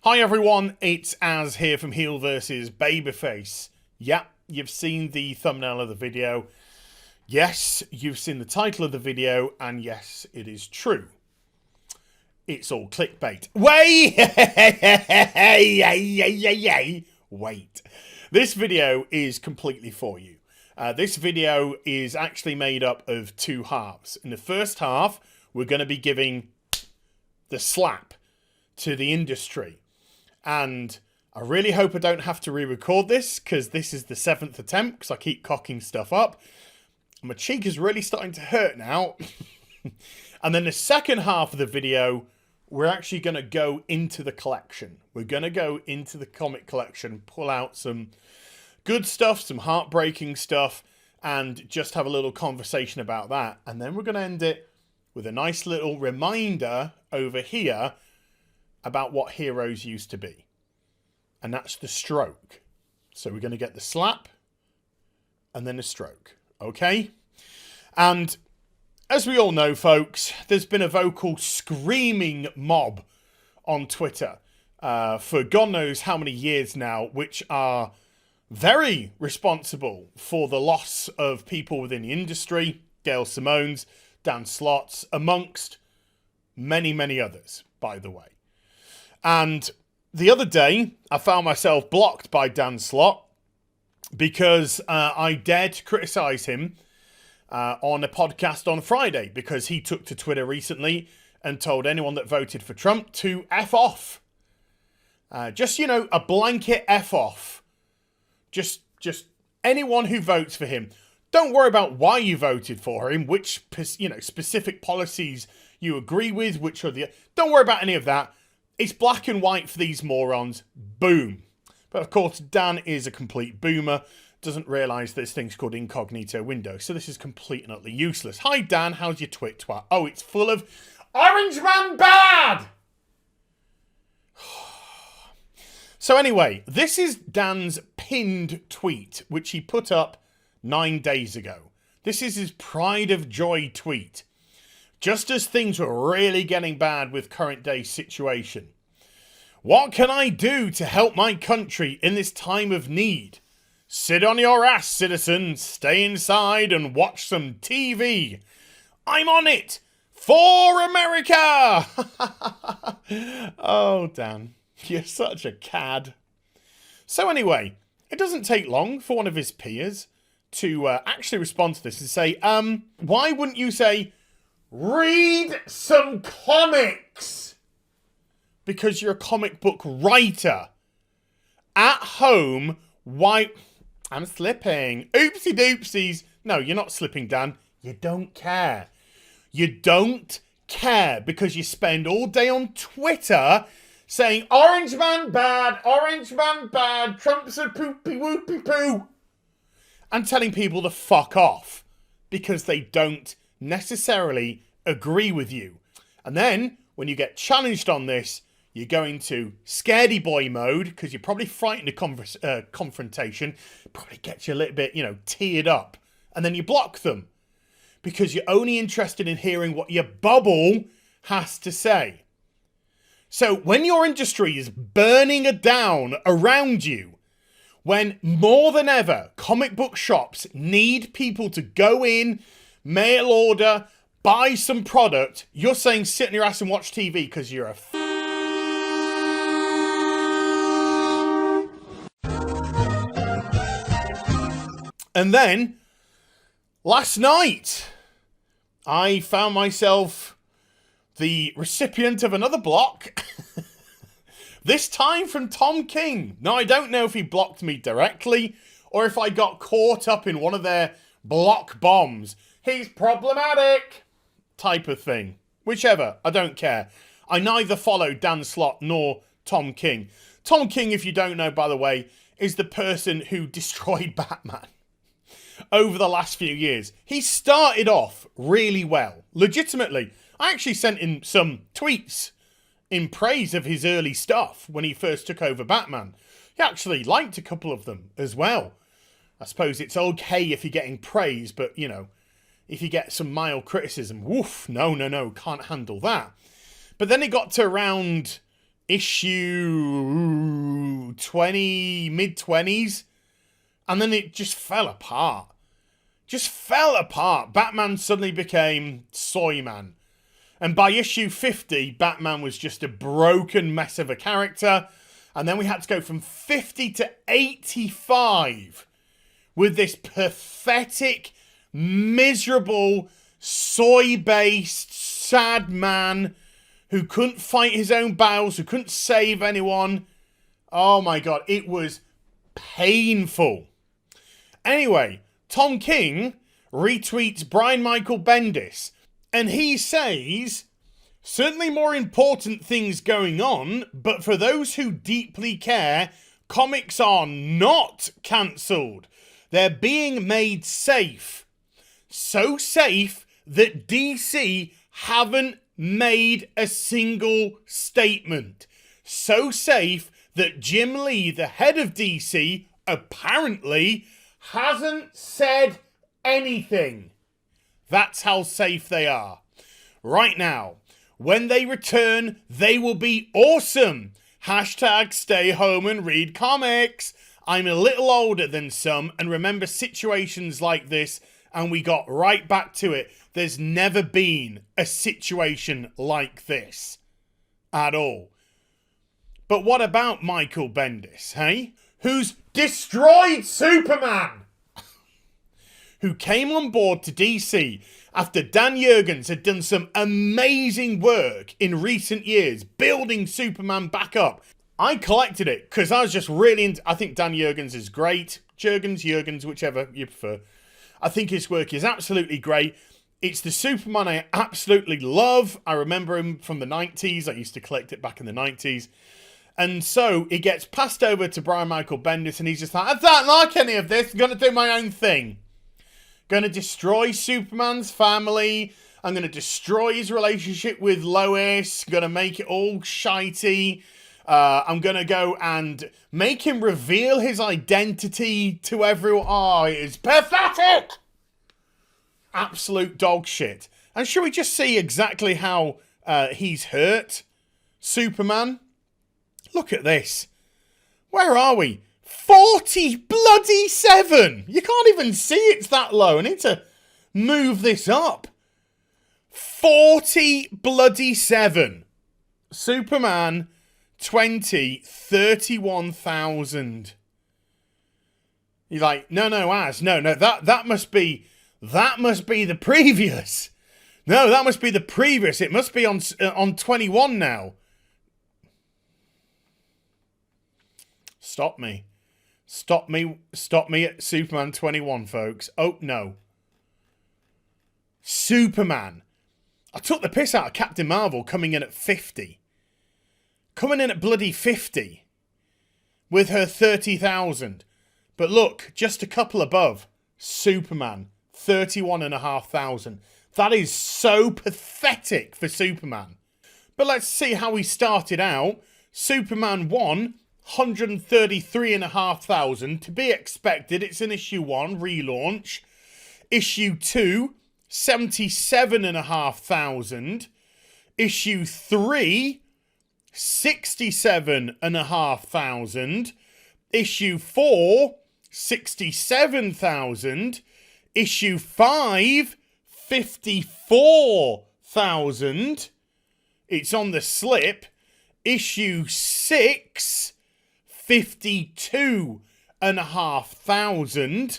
Hi everyone, it's Az here from HeelvsBabyface. Yeah, you've seen the thumbnail of the video. Yes, you've seen the title of the video, and yes, it is true. It's all clickbait. Wait. This video is completely for you. This video is actually made up of two halves. In the first half, we're going to be giving the slap to the industry. And I really hope I don't have to re-record this, because this is the 7th attempt, because I keep cocking stuff up. My cheek is really starting to hurt now. And then the second half of the video, we're actually going to go into the collection. We're going to go into the comic collection, pull out some good stuff, some heartbreaking stuff, and just have a little conversation about that. And then we're going to end it with a nice little reminder over here about what heroes used to be. And that's the stroke. So we're going to get the slap and then the stroke. Okay? And as we all know, folks, there's been a vocal screaming mob on Twitter for God knows how many years now, which are very responsible for the loss of people within the industry. Gail Simone's, Dan Slott's, amongst many, many others, by the way. And the other day, I found myself blocked by Dan Slott because I dared to criticise him on a podcast on Friday, because he took to Twitter recently and told anyone that voted for Trump to F off. Just, you know, a blanket F off. Just anyone who votes for him. Don't worry about why you voted for him, which, you know, specific policies you agree with, which are the... Don't worry about any of that. It's black and white for these morons. Boom. But of course, Dan is a complete boomer. Doesn't realise there's things called incognito window. So this is complete and utterly useless. Hi, Dan. How's your twit twat? Oh, it's full of Orange Man bad! So anyway, this is Dan's pinned tweet, which he put up 9 days ago. This is his pride of joy tweet. Just as things were really getting bad with current day situation. What can I do to help my country in this time of need? Sit on your ass, citizens. Stay inside and watch some TV. I'm on it. For America! Oh, Dan. You're such a cad. So anyway, it doesn't take long for one of his peers to actually respond to this and say, why wouldn't you say, read some comics? Because you're a comic book writer. At home, why... I'm slipping. Oopsie doopsies. No, you're not slipping, Dan. You don't care. You don't care because you spend all day on Twitter saying, Orange Man bad, Trump's a poopy whoopy poo. And telling people to fuck off because they don't necessarily agree with you. And then, when you get challenged on this, you go into scaredy boy mode because you're probably frightened of confrontation. Probably gets you a little bit, you know, teared up. And then you block them because you're only interested in hearing what your bubble has to say. So when your industry is burning down around you, when more than ever comic book shops need people to go in, mail order, buy some product, you're saying sit on your ass and watch TV because you're a And then, last night, I found myself the recipient of another block. This time from Tom King. Now, I don't know if he blocked me directly or if I got caught up in one of their block bombs. He's problematic type of thing. Whichever, I don't care. I neither follow Dan Slott nor Tom King. Tom King, if you don't know, by the way, is the person who destroyed Batman over the last few years. He started off really well. Legitimately. I actually sent him some tweets in praise of his early stuff when he first took over Batman. He actually liked a couple of them as well. I suppose it's okay if you're getting praise, but, you know, if you get some mild criticism, woof, no, can't handle that. But then it got to around issue 20, mid-20s, and then it just fell apart. Just fell apart. Batman suddenly became Soy Man. And by issue 50, Batman was just a broken mess of a character. And then we had to go from 50 to 85 with this pathetic, miserable, soy-based, sad man who couldn't fight his own battles, who couldn't save anyone. Oh my god, it was painful. Anyway, Tom King retweets Brian Michael Bendis, and he says, certainly more important things going on, but for those who deeply care, comics are not cancelled. They're being made safe. So safe that DC haven't made a single statement. So safe that Jim Lee, the head of DC, apparently hasn't said anything. That's how safe they are. Right now, when they return, they will be awesome. Hashtag stay home and read comics. I'm a little older than some and remember situations like this, and we got right back to it. There's never been a situation like this at all. But what about Michael Bendis, hey? Who's destroyed Superman? Who came on board to DC after Dan Jurgens had done some amazing work in recent years, building Superman back up. I collected it because I was just really into, I think Dan Jurgens is great. Jurgens, whichever you prefer. I think his work is absolutely great. It's the Superman I absolutely love. I remember him from the 90s. I used to collect it back in the 90s. And so it gets passed over to Brian Michael Bendis, and he's just like, I don't like any of this. I'm going to do my own thing. Going to destroy Superman's family. I'm going to destroy his relationship with Lois. Going to make it all shitey. I'm going to go and make him reveal his identity to everyone. Oh, it is pathetic. Absolute dog shit. And shall we just see exactly how he's hurt Superman? Look at this. Where are we? 40 bloody 7. You can't even see it's that low. I need to move this up. 40 bloody 7. Superman 31,000. You're like, no, that must be the previous. No, that must be the previous. It must be on 21 now. Stop me at Superman 21, folks. Oh, no. Superman. I took the piss out of Captain Marvel coming in at 50. Coming in at bloody 50. With her 30,000. But look, just a couple above. Superman. 31,500. That is so pathetic for Superman. But let's see how he started out. Superman 1... 133,500 to be expected. It's an issue 1 relaunch. Issue 2, 77,500. Issue 3, 67,500. Issue 4, 67,000. Issue 5, 54,000. It's on the slip. Issue 6, 52,500.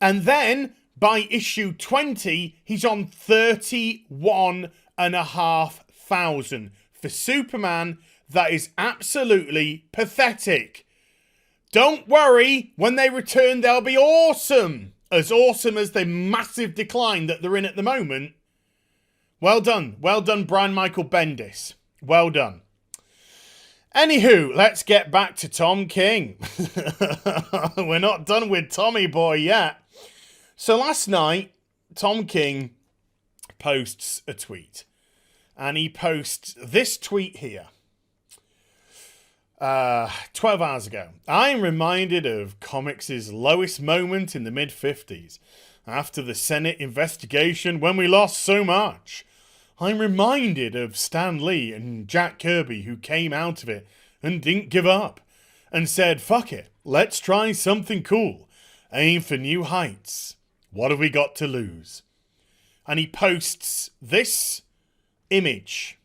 And then by issue 20, he's on 31,500. For Superman, that is absolutely pathetic. Don't worry, when they return, they'll be awesome. As the massive decline that they're in at the moment. Well done, Brian Michael Bendis. Well done. Anywho, let's get back to Tom King. We're not done with Tommy Boy yet. So last night, Tom King posts a tweet. And he posts this tweet here. 12 hours ago. I am reminded of comics' lowest moment in the mid-50s. After the Senate investigation when we lost so much. I'm reminded of Stan Lee and Jack Kirby, who came out of it and didn't give up and said, fuck it, let's try something cool. Aim for new heights. What have we got to lose? And he posts this image.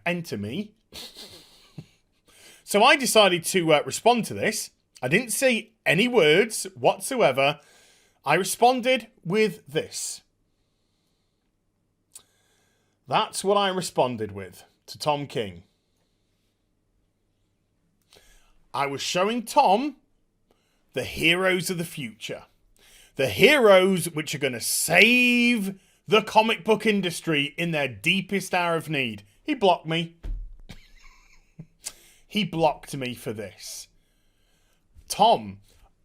Enter me. So I decided to respond to this. I didn't say any words whatsoever. I responded with this. That's what I responded with to Tom King. I was showing Tom the heroes of the future. The heroes which are going to save the comic book industry in their deepest hour of need. He blocked me. He blocked me for this. Tom,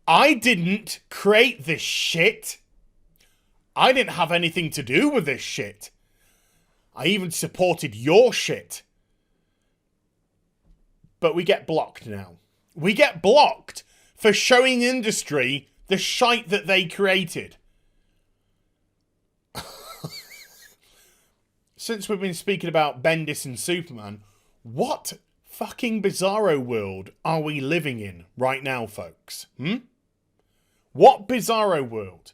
I didn't create this shit. I didn't have anything to do with this shit. I even supported your shit. But we get blocked now. We get blocked for showing industry the shite that they created. Since we've been speaking about Bendis and Superman, what fucking bizarro world are we living in right now, folks? What bizarro world?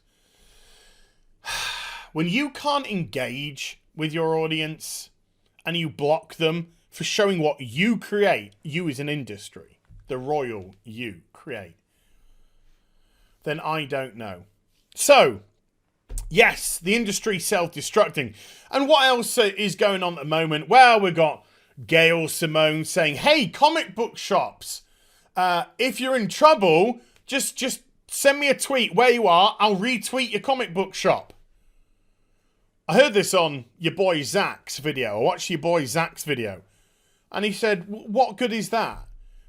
When you can't engage with your audience and you block them for showing what you create, you as an industry, the royal you create, then I don't know. So, yes, the industry's self-destructing. And what else is going on at the moment? Well, we've got Gail Simone saying, hey, comic book shops, if you're in trouble, just send me a tweet where you are. I'll retweet your comic book shop. I heard this on your boy Zach's video. I watched your boy Zach's video. And he said, what good is that?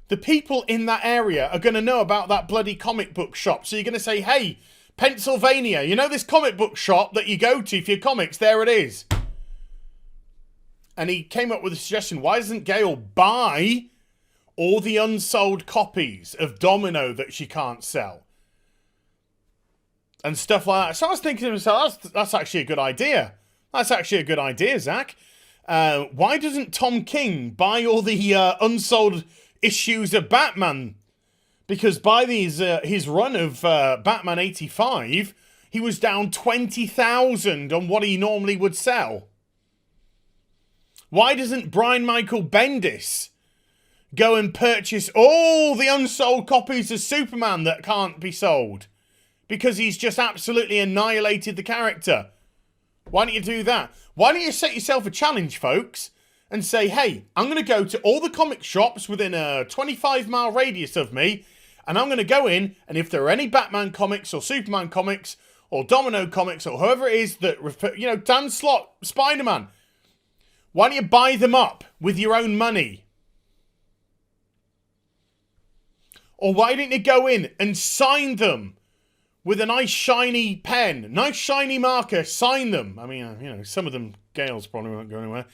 The people in that area are going to know about that bloody comic book shop. So you're going to say, hey, Pennsylvania, you know this comic book shop that you go to for your comics? There it is. And he came up with a suggestion. Why doesn't Gail buy all the unsold copies of Domino that she can't sell? And stuff like that. So I was thinking to myself, that's actually a good idea. That's actually a good idea, Zach. Why doesn't Tom King buy all the unsold issues of Batman? Because by his run of Batman 85, he was down 20,000 on what he normally would sell. Why doesn't Brian Michael Bendis go and purchase all the unsold copies of Superman that can't be sold? Because he's just absolutely annihilated the character. Why don't you do that? Why don't you set yourself a challenge, folks, and say, hey, I'm going to go to all the comic shops within a 25-mile radius of me, and I'm going to go in, and if there are any Batman comics or Superman comics or Domino comics or whoever it is that, Dan Slott, Spider-Man, why don't you buy them up with your own money? Or why didn't you go in and sign them with a nice shiny pen, nice shiny marker, sign them? I mean, some of them, Gail's probably won't go anywhere.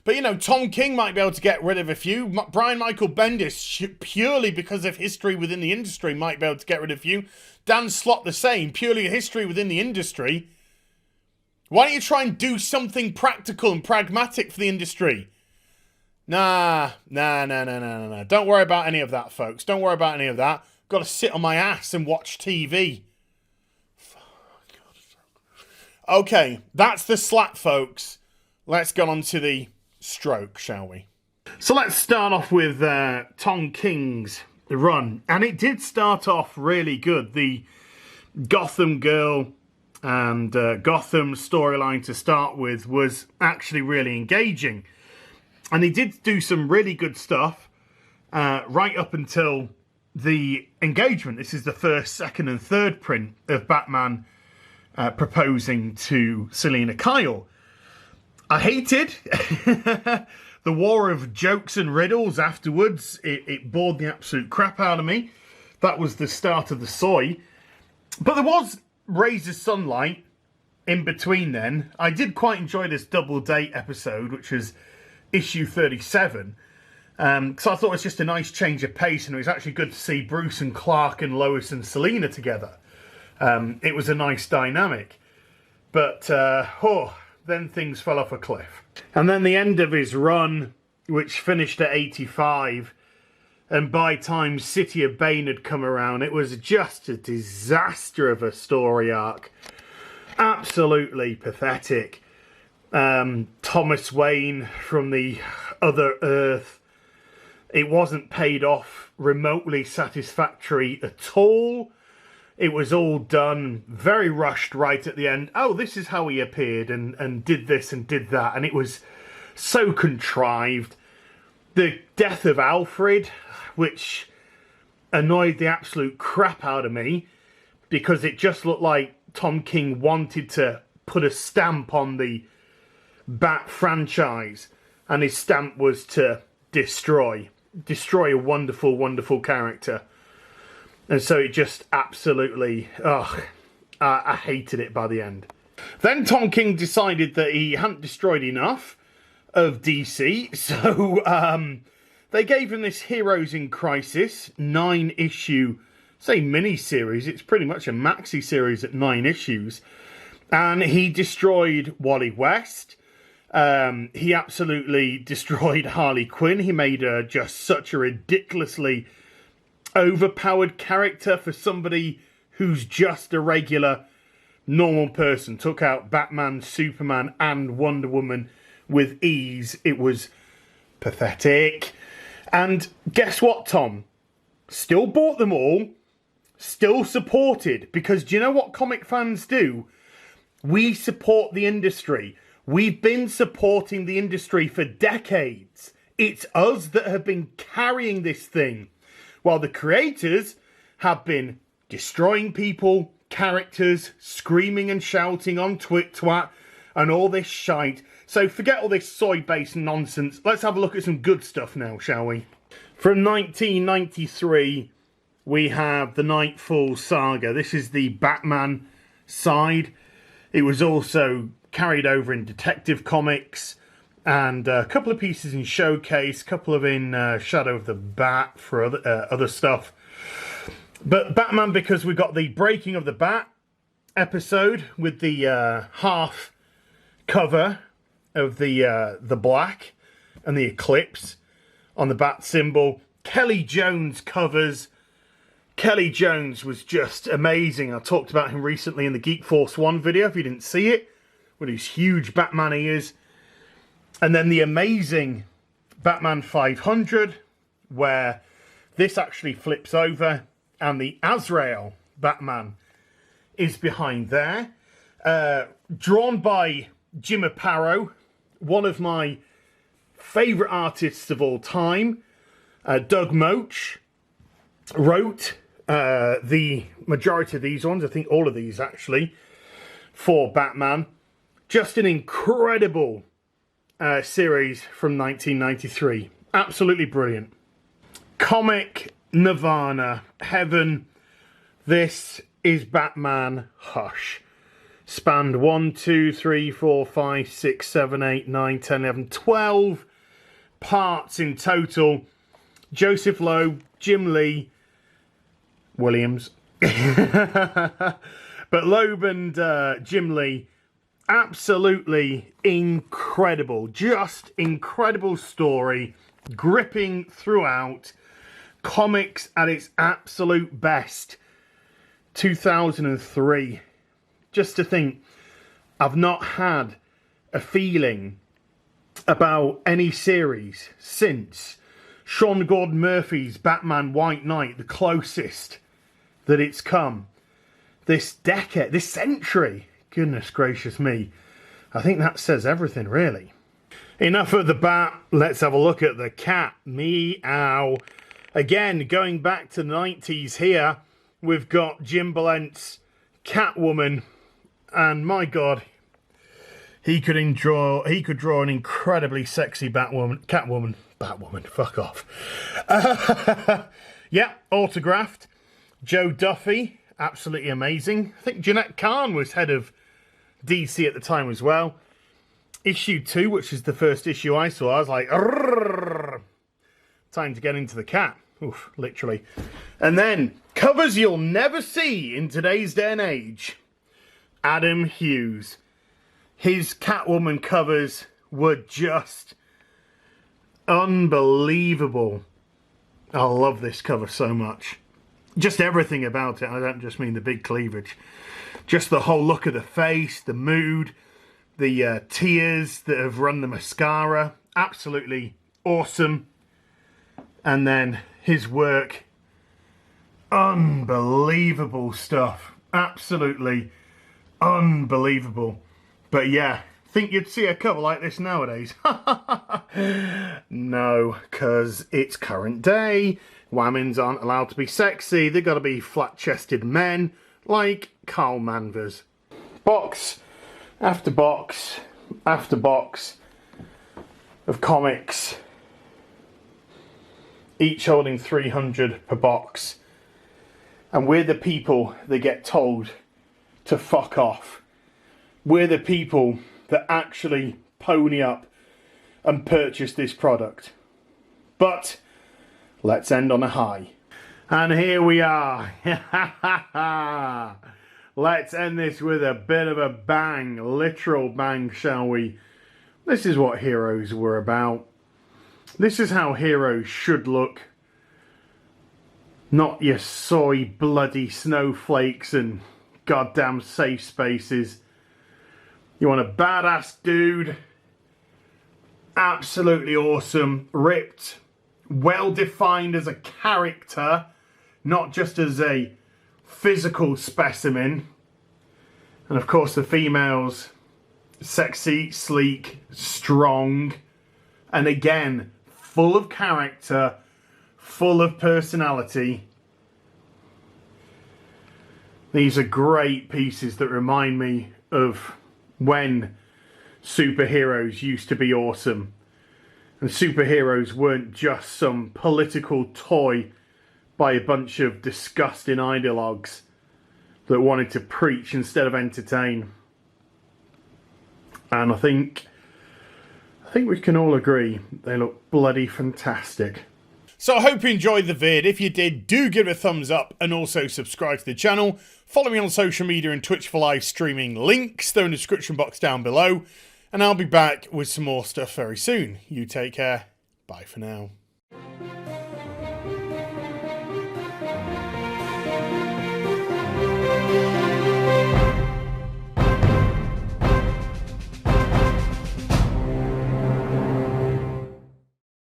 But, Tom King might be able to get rid of a few. Brian Michael Bendis, purely because of history within the industry, might be able to get rid of a few. Dan Slott the same, purely a history within the industry. Why don't you try and do something practical and pragmatic for the industry? Nah. Don't worry about any of that, folks. Don't worry about any of that. Got to sit on my ass and watch TV. Okay, that's the slap, folks. Let's go on to the stroke, shall we? So let's start off with Tom King's run. And it did start off really good. The Gotham Girl and Gotham storyline to start with was actually really engaging. And he did do some really good stuff right up until the engagement. This is the first, second and third print of Batman proposing to Selina Kyle. I hated the war of jokes and riddles afterwards. It bored the absolute crap out of me. That was the start of the soy. But there was rays of sunlight in between then. I did quite enjoy this double date episode, which was issue 37. So I thought it was just a nice change of pace, and it was actually good to see Bruce and Clark and Lois and Selina together. It was a nice dynamic. But, then things fell off a cliff. And then the end of his run, which finished at 85, and by time City of Bane had come around, it was just a disaster of a story arc. Absolutely pathetic. Thomas Wayne from the other Earth. It wasn't paid off remotely satisfactory at all. It was all done very rushed right at the end. Oh, this is how he appeared and did this and did that. And it was so contrived. The death of Alfred, which annoyed the absolute crap out of me, because it just looked like Tom King wanted to put a stamp on the Bat franchise, and his stamp was to destroy a wonderful, wonderful character. And so it just absolutely, I hated it by the end. Then Tom King decided that he hadn't destroyed enough of DC, so they gave him this Heroes in Crisis 9-issue, say mini-series. It's pretty much a maxi series at 9 issues. And he destroyed Wally West. He absolutely destroyed Harley Quinn. He made her just such a ridiculously overpowered character for somebody who's just a regular, normal person. Took out Batman, Superman, and Wonder Woman with ease. It was pathetic. And guess what, Tom? Still bought them all. Still supported. Because do you know what comic fans do? We support the industry. We've been supporting the industry for decades. It's us that have been carrying this thing, while the creators have been destroying people, characters, screaming and shouting on twat, and all this shite. So forget all this soy-based nonsense. Let's have a look at some good stuff now, shall we? From 1993, we have the Nightfall Saga. This is the Batman side. It was also carried over in Detective Comics, and a couple of pieces in Showcase, a couple of in Shadow of the Bat for other stuff. But Batman, because we got the Breaking of the Bat episode with the half cover of the black and the eclipse on the bat symbol. Kelly Jones covers. Kelly Jones was just amazing. I talked about him recently in the Geek Force 1 video, if you didn't see it, with his huge Batman ears. And then the amazing Batman 500, where this actually flips over and the Azrael Batman is behind there. Drawn by Jim Aparo, one of my favourite artists of all time. Doug Moach wrote the majority of these ones, I think all of these actually, for Batman. Just an incredible series from 1993. Absolutely brilliant. Comic Nirvana, Heaven. This is Batman Hush. Spanned 1, 2, 3, 4, 5, 6, 7, 8, 9, 10, 11, 12 parts in total. Joseph Loeb, Jim Lee, Williams. But Loeb and Jim Lee, absolutely incredible. Just incredible story. Gripping throughout. Comics at its absolute best. 2003. Just to think, I've not had a feeling about any series since Sean Gordon Murphy's Batman White Knight, the closest that it's come this decade, this century. Goodness gracious me. I think that says everything, really. Enough of the bat. Let's have a look at the cat. Meow. Again, going back to the 90s here, we've got Jim Balent's Catwoman. And my God, he could draw an incredibly sexy Catwoman, fuck off. Yeah, autographed. Joe Duffy, absolutely amazing. I think Jeanette Kahn was head of DC at the time as well. Issue 2, which is the first issue I saw, I was like, arrrr, time to get into the cat. Oof, literally. And then, covers you'll never see in today's day and age. Adam Hughes. His Catwoman covers were just unbelievable. I love this cover so much. Just everything about it. I don't just mean the big cleavage. Just the whole look of the face, the mood, the tears that have run the mascara. Absolutely awesome. And then his work. Unbelievable stuff. Absolutely unbelievable. But yeah, think you'd see a cover like this nowadays? No, because it's current day. Women's aren't allowed to be sexy. They've got to be flat-chested men like Carl Manvers. Box after box after box of comics, each holding 300 per box. And we're the people that get told to fuck off. We're the people that actually pony up and purchase this product. But let's end on a high. And here we are. Let's end this with a bit of a bang, literal bang, shall we? This is what heroes were about. This is how heroes should look. Not your soy bloody snowflakes and goddamn safe spaces. You want a badass dude, absolutely awesome, ripped, well defined as a character, not just as a physical specimen. And of course the females, sexy, sleek, strong, and again, full of character, full of personality. These are great pieces that remind me of when superheroes used to be awesome. And superheroes weren't just some political toy by a bunch of disgusting ideologues that wanted to preach instead of entertain. And I think we can all agree they look bloody fantastic. So I hope you enjoyed the vid. If you did, do give it a thumbs up and also subscribe to the channel. Follow me on social media and Twitch for live streaming. Links are in the description box down below. And I'll be back with some more stuff very soon. You take care. Bye for now.